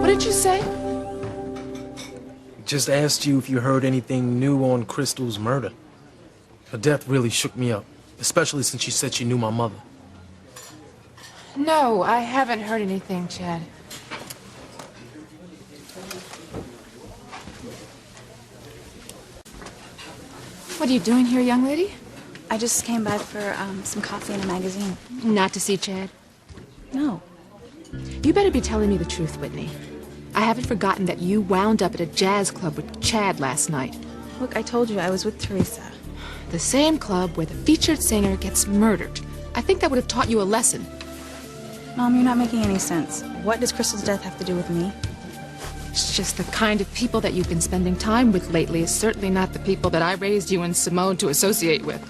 did you say? Just asked you if you heard anything new on Crystal's murder. Her death really shook me up, especially since she said she knew my mother. No, I haven't heard anything, Chad. What are you doing here, young lady? I just came by for some coffee and a magazine. Not to see Chad? No. You better be telling me the truth, Whitney. I haven't forgotten that you wound up at a jazz club with Chad last night. Look, I told you I was with Teresa. The same club where the featured singer gets murdered. I think that would have taught you a lesson. Mom, you're not making any sense. What does Crystal's death have to do with me? It's just the kind of people that you've been spending time with lately is certainly not the people that I raised you and Simone to associate with.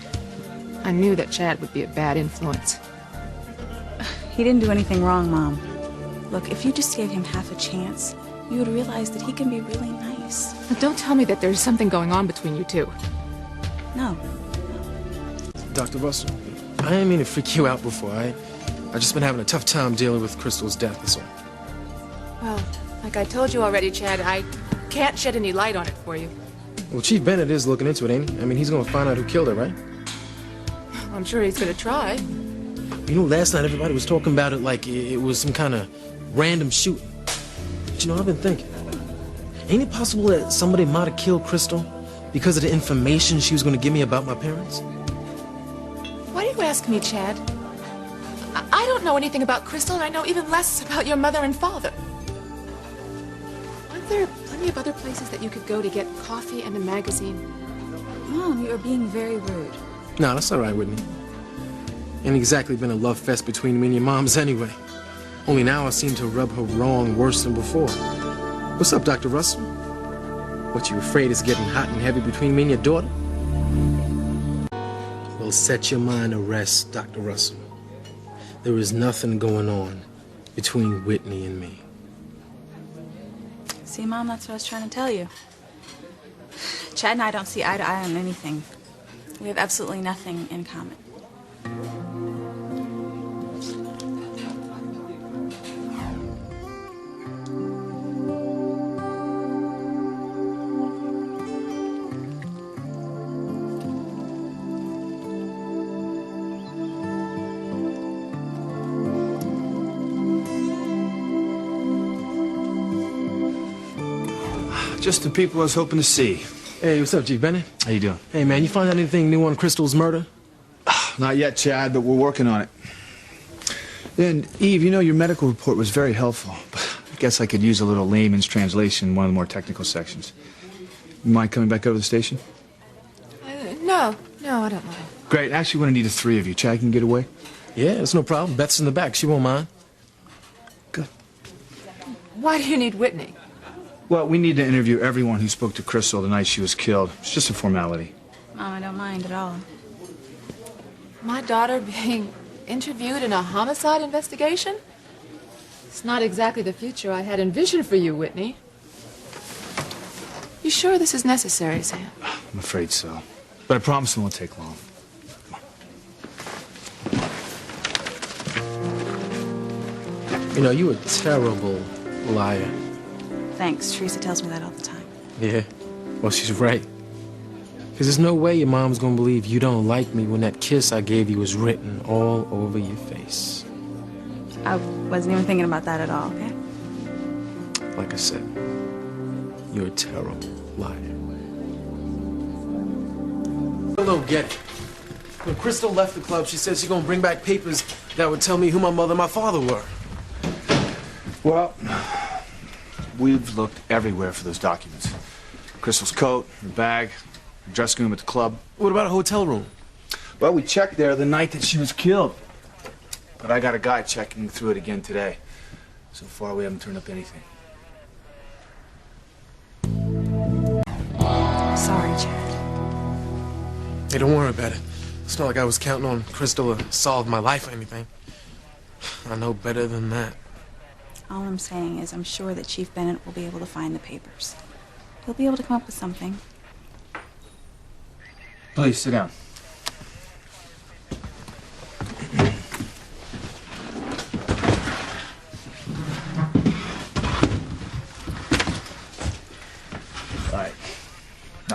I knew that Chad would be a bad influence. He didn't do anything wrong, Mom. Look, if you just gave him half a chance, you would realize that he can be really nice. Now, don't tell me that there's something going on between you two. No. Dr. Russell, I didn't mean to freak you out before. I just been having a tough time dealing with Crystal's death, that's all. Well, like I told you already, Chad, I can't shed any light on it for you. Well, Chief Bennett is looking into it, ain't he? I mean, he's gonna find out who killed her, right? I'm sure he's gonna try. You know, last night everybody was talking about it like it was some kind of random shooting. But you know, I've been thinking, ain't it possible that somebody might have killed Crystal because of the information she was gonna give me about my parents? Why do you ask me, Chad? I don't know anything about Crystal, and I know even less about your mother and father. Aren't there plenty of other places that you could go to get coffee and a magazine? Mom, you are being very rude. No, that's all right, Whitney. Ain't exactly been a love fest between me and your moms anyway. Only now I seem to rub her wrong worse than before. What's up, Dr. Russell? What, you afraid it's getting hot and heavy between me and your daughter? Well, set your mind at rest, Dr. Russell. There is nothing going on between Whitney and me. See, Mom, that's what I was trying to tell you. Chad and I don't see eye to eye on anything. We have absolutely nothing in common. Just the people I was hoping to see. Hey, what's up, Chief Bennett? How you doing? Hey, man, you find out anything new on Crystal's murder? Not yet, Chad, but we're working on it. And, Eve, you know, your medical report was very helpful, but I guess I could use a little layman's translation in one of the more technical sections. You mind coming back over to the station? No, I don't mind. Great. Actually, we're going to need the three of you. Chad can get away? Yeah, it's no problem. Beth's in the back. She won't mind. Good. Why do you need Whitney? Well, we need to interview everyone who spoke to Crystal the night she was killed. It's just a formality. Mom, I don't mind at all. My daughter being interviewed in a homicide investigation? It's not exactly the future I had envisioned for you, Whitney. You sure this is necessary, Sam? I'm afraid so. But I promise it won't take long. You know, you're a terrible liar. Thanks. Teresa tells me that all the time. Yeah, well, she's right. Because there's no way your mom's gonna believe you don't like me when that kiss I gave you was written all over your face. I wasn't even thinking about that at all, okay? Like I said, you're a terrible liar. I don't get it. When Crystal left the club, she said she's gonna bring back papers that would tell me who my mother and my father were. Well, we've looked everywhere for those documents. Crystal's coat, her bag, her dressing room at the club. What about a hotel room? Well, we checked there the night that she was killed. But I got a guy checking through it again today. So far, we haven't turned up anything. Sorry, Chad. Hey, don't worry about it. It's not like I was counting on Crystal to solve my life or anything. I know better than that. All I'm saying is I'm sure that Chief Bennett will be able to find the papers. He'll be able to come up with something. Please, sit down.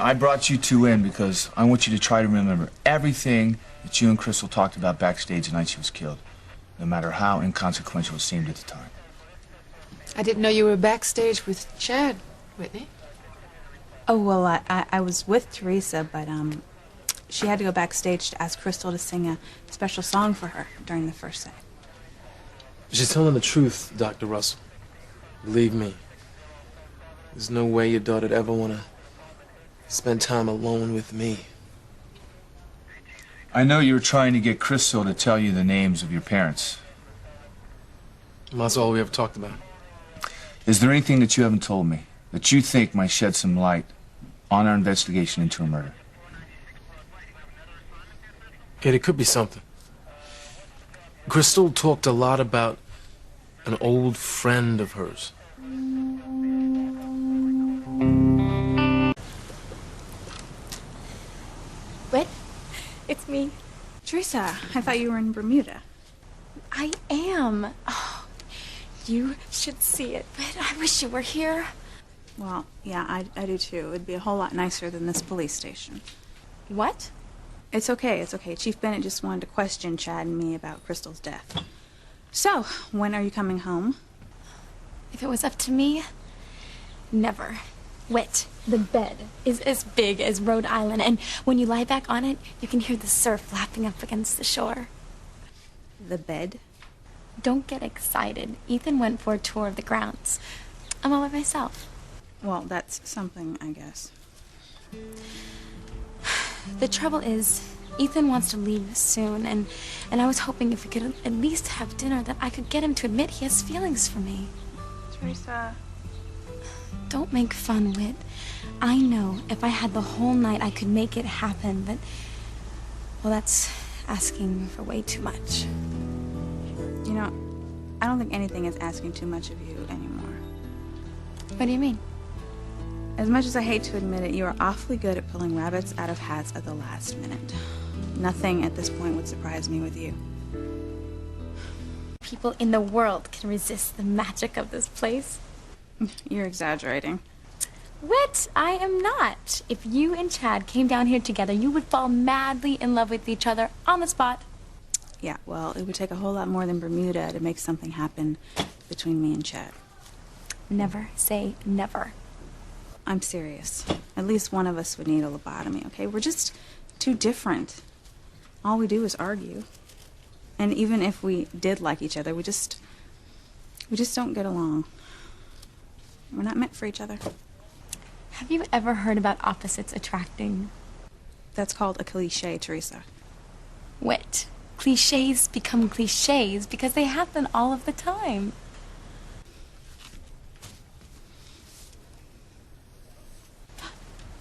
I brought you two in because I want you to try to remember everything that you and Crystal talked about backstage the night she was killed, no matter how inconsequential it seemed at the time. I didn't know you were backstage with Chad, Whitney. Oh, well, I was with Teresa, but, she had to go backstage to ask Crystal to sing a special song for her during the first set. She's telling the truth, Dr. Russell. Believe me. There's no way your daughter'd ever want to spend time alone with me. I know you were trying to get Crystal to tell you the names of your parents. And that's all we ever talked about. Is there anything that you haven't told me that you think might shed some light on our investigation into a murder? Yeah, it could be something. Crystal talked a lot about an old friend of hers. What? It's me. Teresa, I thought you were in Bermuda. I am. Oh, you should see it, but I wish you were here. Well, yeah, I do too. It'd be a whole lot nicer than this police station. What? It's okay, it's okay. Chief Bennett just wanted to question Chad and me about Crystal's death. So, when are you coming home? If it was up to me, never. Wet. The bed is as big as Rhode Island, and when you lie back on it, you can hear the surf lapping up against the shore. The bed? Don't get excited. Ethan went for a tour of the grounds. I'm all by myself. Well, that's something, I guess. The trouble is, Ethan wants to leave soon, and I was hoping if we could at least have dinner that I could get him to admit he has feelings for me. Teresa... Don't make fun, Whit. I know if I had the whole night I could make it happen, but... well, that's asking for way too much. You know, I don't think anything is asking too much of you anymore. What do you mean? As much as I hate to admit it, you are awfully good at pulling rabbits out of hats at the last minute. Nothing at this point would surprise me with you. People in the world can resist the magic of this place. You're exaggerating. Whit, I am not. If you and Chad came down here together, you would fall madly in love with each other on the spot. Yeah, well, it would take a whole lot more than Bermuda to make something happen between me and Chad. Never say never. I'm serious. At least one of us would need a lobotomy, okay? We're just too different. All we do is argue. And even if we did like each other, we just don't get along. We're not meant for each other. Have you ever heard about opposites attracting? That's called a cliché, Teresa. Whit, cliches become cliches because they happen all of the time.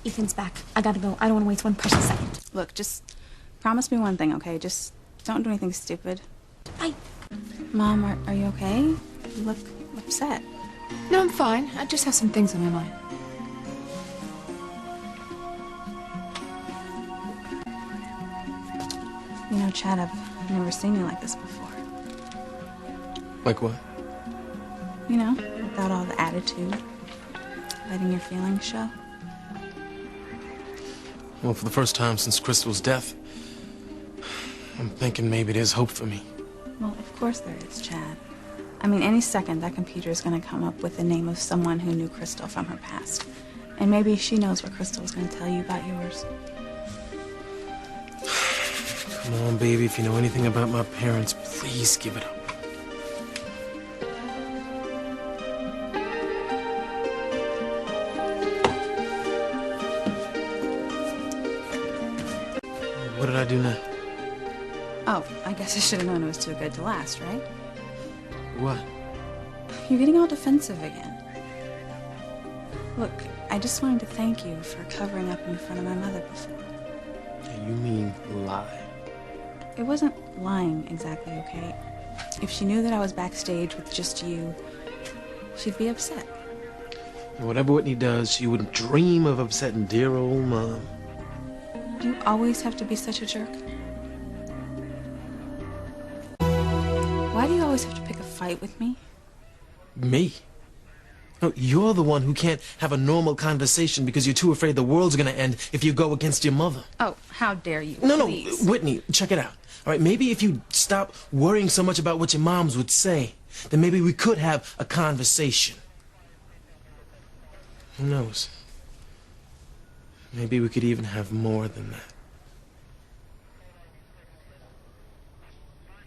Ethan's back. I gotta go. I don't want to waste one precious second. Look, just promise me one thing, okay? Just don't do anything stupid. Mom, are you okay? You look upset. No, I'm fine. I just have some things on my mind. You know, Chad, I've never seen you like this before. Like what? You know, without all the attitude. Letting your feelings show. Well, for the first time since Crystal's death, I'm thinking maybe there's hope for me. Well, of course there is, Chad. I mean, any second that computer is going to come up with the name of someone who knew Crystal from her past. And maybe she knows what Crystal is going to tell you about yours. Come on, baby. If you know anything about my parents, please give it up. What did I do now? Oh, I guess I should have known it was too good to last, right? What? You're getting all defensive again. Look, I just wanted to thank you for covering up in front of my mother before. Yeah, you mean lie. It wasn't lying exactly, okay? If she knew that I was backstage with just you, she'd be upset. And whatever Whitney does, she wouldn't dream of upsetting dear old Mom. Do you always have to be such a jerk? Why do you always have to pick a fight with me? Me? No, you're the one who can't have a normal conversation because you're too afraid the world's gonna end if you go against your mother. Oh, how dare you? No, Please. no, Whitney, check it out. All right, maybe if you stop worrying so much about what your moms would say, then maybe we could have a conversation. Who knows? Maybe we could even have more than that.